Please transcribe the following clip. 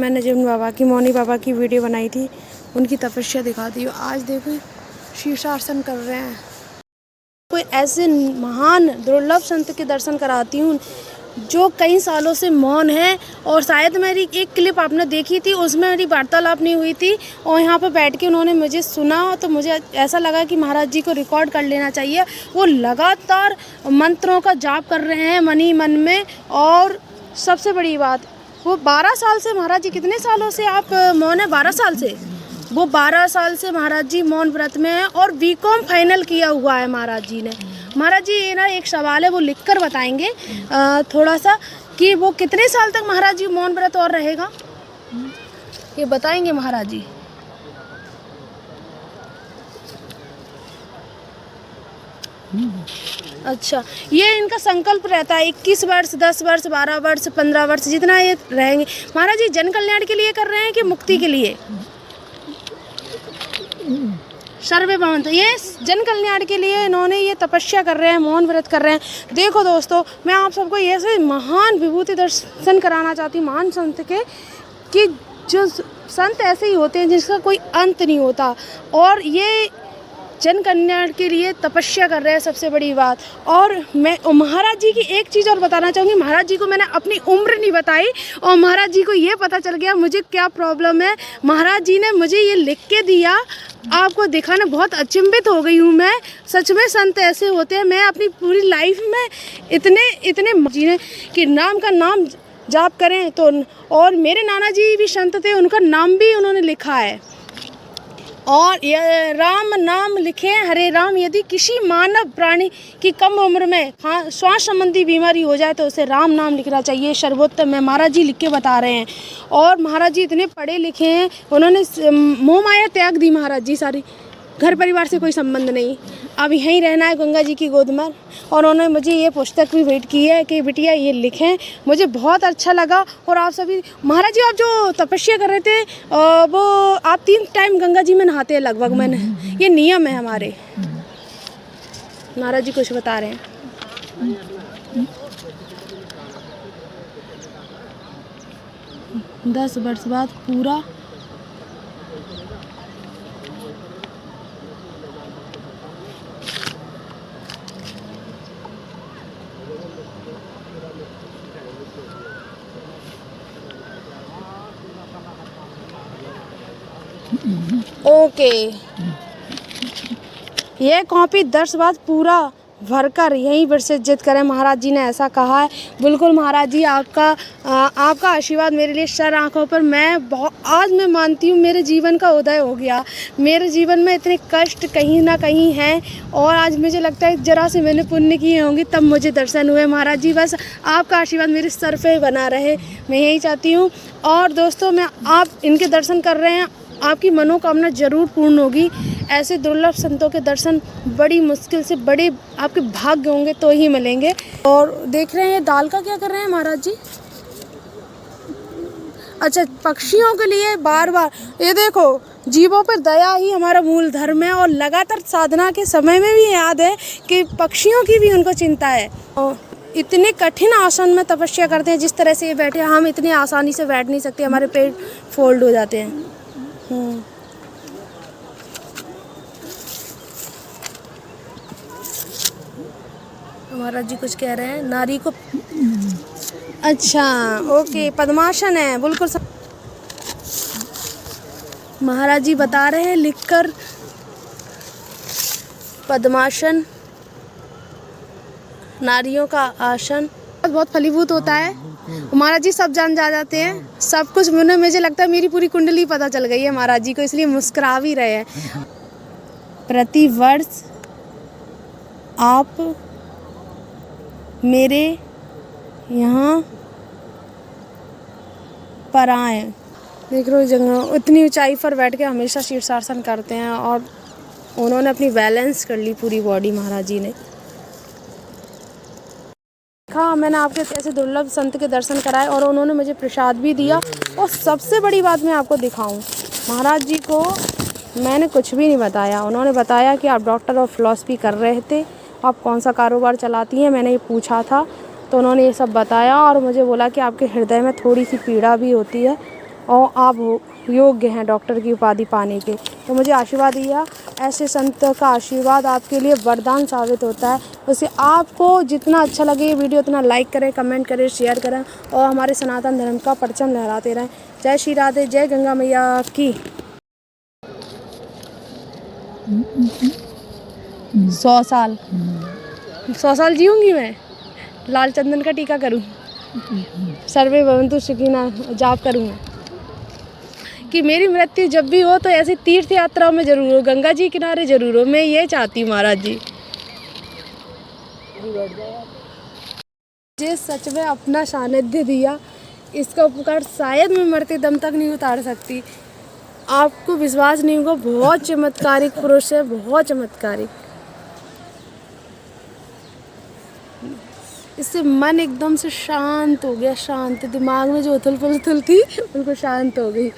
मैंने जिन बाबा की मौनी बाबा की वीडियो बनाई थी उनकी तपस्या दिखा दी। आज देखो शीर्षासन कर रहे हैं। कोई ऐसे महान दुर्लभ संत के दर्शन कराती हूँ जो कई सालों से मौन है। और शायद मेरी एक क्लिप आपने देखी थी, उसमें मेरी वार्तालाप नहीं हुई थी और यहाँ पर बैठ के उन्होंने मुझे सुना तो मुझे ऐसा लगा कि महाराज जी को रिकॉर्ड कर लेना चाहिए। वो लगातार मंत्रों का जाप कर रहे हैं मन ही मन में। और सबसे बड़ी बात, वो 12 साल से, महाराज जी कितने सालों से आप मौन है? 12 साल से। वो 12 साल से महाराज जी मौन व्रत में हैं और बीकॉम फाइनल किया हुआ है महाराज जी ने। महाराज जी ये ना एक सवाल है, वो लिख कर बताएंगे थोड़ा सा कि वो कितने साल तक महाराज जी मौन व्रत और रहेगा, ये बताएंगे महाराज जी। अच्छा, ये इनका संकल्प रहता है 21 वर्ष, 10 वर्ष, 12 वर्ष, 15 वर्ष, जितना ये रहेंगे। महाराज जी जन कल्याण के लिए कर रहे हैं कि मुक्ति के लिए? सर्वे भवन्तु, ये जन कल्याण के लिए इन्होंने ये तपस्या कर रहे हैं, मौन व्रत कर रहे हैं। देखो दोस्तों, मैं आप सबको ये से महान विभूति दर्शन कराना चाहती हूँ, महान संत के, कि जो संत ऐसे ही होते हैं जिसका कोई अंत नहीं होता। और ये जन कल्याण के लिए तपस्या कर रहे हैं, सबसे बड़ी बात। और मैं महाराज जी की एक चीज़ और बताना चाहूँगी। महाराज जी को मैंने अपनी उम्र नहीं बताई और महाराज जी को ये पता चल गया मुझे क्या प्रॉब्लम है। महाराज जी ने मुझे ये लिख के दिया, आपको दिखाने बहुत अचंभित हो गई हूँ मैं। सच में संत ऐसे होते हैं। मैं अपनी पूरी लाइफ में इतने जीने कि नाम का नाम जाप करें तो। और मेरे नाना जी भी संत थे, उनका नाम भी उन्होंने लिखा है। और राम नाम लिखें, हरे राम। यदि किसी मानव प्राणी की कम उम्र में श्वास संबंधी बीमारी हो जाए तो उसे राम नाम लिखना चाहिए, सर्वोत्तम है। महाराज जी लिख के बता रहे हैं। और महाराज जी इतने पढ़े लिखे हैं, उन्होंने मोह माया त्याग दी महाराज जी सारी। घर परिवार से कोई संबंध नहीं, अब यहीं रहना है गंगा जी की गोद में। और उन्होंने मुझे ये पुस्तक भी भेंट की है कि बिटिया ये लिखें। मुझे बहुत अच्छा लगा। और आप सभी, महाराज जी आप जो तपस्या कर रहे थे वो आप 3 टाइम गंगा जी में नहाते हैं लगभग, मैंने ये नियम है हमारे। महाराज जी कुछ बता रहे हैं। 10 वर्ष बाद पूरा ओके। ये कॉपी 10 बाद पूरा भरकर यहीं विसर्जित करें, महाराज जी ने ऐसा कहा है। बिल्कुल महाराज जी, आपका आशीर्वाद मेरे लिए सर आँखों पर। आज मैं मानती हूँ मेरे जीवन का उदय हो गया। मेरे जीवन में इतने कष्ट कहीं ना कहीं हैं और आज मुझे लगता है जरा से मैंने पुण्य किए होंगे तब मुझे दर्शन हुए। महाराज जी बस आपका आशीर्वाद मेरे सर पे बना रहे, मैं यही चाहती हूँ। और दोस्तों, आप इनके दर्शन कर रहे हैं, आपकी मनोकामना जरूर पूर्ण होगी। ऐसे दुर्लभ संतों के दर्शन बड़ी मुश्किल से, बड़े आपके भाग्य होंगे तो ही मिलेंगे। और देख रहे हैं दाल का क्या कर रहे हैं महाराज जी? अच्छा, पक्षियों के लिए बार बार, ये देखो, जीवों पर दया ही हमारा मूल धर्म है। और लगातार साधना के समय में भी याद है कि पक्षियों की भी उनको चिंता है। और इतने कठिन आसन में तपस्या करते हैं, जिस तरह से ये बैठे, हम इतनी आसानी से बैठ नहीं सकते, हमारे पेट फोल्ड हो जाते हैं। महाराज जी कुछ कह रहे हैं नारी को। अच्छा, ओके, पद्मासन है बिल्कुल। महाराज जी बता रहे हैं लिखकर, पद्मासन नारियों का आसन बहुत फलीभूत होता है। महाराज जी सब जान जाते हैं, सब कुछ। मुझे लगता है मेरी पूरी कुंडली पता चल गई है महाराज जी को, इसलिए मुस्कुरा भी रहे हैं। प्रति वर्ष आप मेरे यहाँ पर आए। देख लो जगह, इतनी ऊंचाई पर बैठ के हमेशा शीर्षासन करते हैं और उन्होंने अपनी बैलेंस कर ली पूरी बॉडी, महाराज जी ने। हाँ, मैंने आपके ऐसे दुर्लभ संत के दर्शन कराए और उन्होंने मुझे प्रसाद भी दिया। और सबसे बड़ी बात मैं आपको दिखाऊं, महाराज जी को मैंने कुछ भी नहीं बताया। उन्होंने बताया कि आप डॉक्टर ऑफ फिलॉसफी कर रहे थे, आप कौन सा कारोबार चलाती हैं, मैंने ये पूछा था तो उन्होंने ये सब बताया। और मुझे बोला कि आपके हृदय में थोड़ी सी पीड़ा भी होती है और आप योग्य हैं डॉक्टर की उपाधि पाने के। तो मुझे आशीर्वाद दिया, ऐसे संत का आशीर्वाद आपके लिए वरदान साबित होता है। वैसे आपको जितना अच्छा लगे ये वीडियो उतना लाइक करें, कमेंट करें, शेयर करें और हमारे सनातन धर्म का परचम लहराते रहें। जय श्री राधे, जय गंगा मैया की। 100 साल 100 साल जीऊँगी मैं, लाल चंदन का टीका करूँ, सर्वे भवन्तु सुखिनः जाप करूँ कि मेरी मृत्यु जब भी हो तो ऐसी तीर्थ यात्राओं में ज़रूर हो, गंगा जी किनारे ज़रूर हो। मैं ये चाहती हूँ महाराज जी। मुझे सच में अपना सानिध्य दिया, इसका उपकार शायद मैं मरते दम तक नहीं उतार सकती। आपको विश्वास नहीं होगा, बहुत चमत्कारिक पुरुष है, बहुत चमत्कारिक। इससे मन एकदम से शांत हो गया, शांत, दिमाग में जो उथल पुथल थी बिल्कुल शांत हो गई।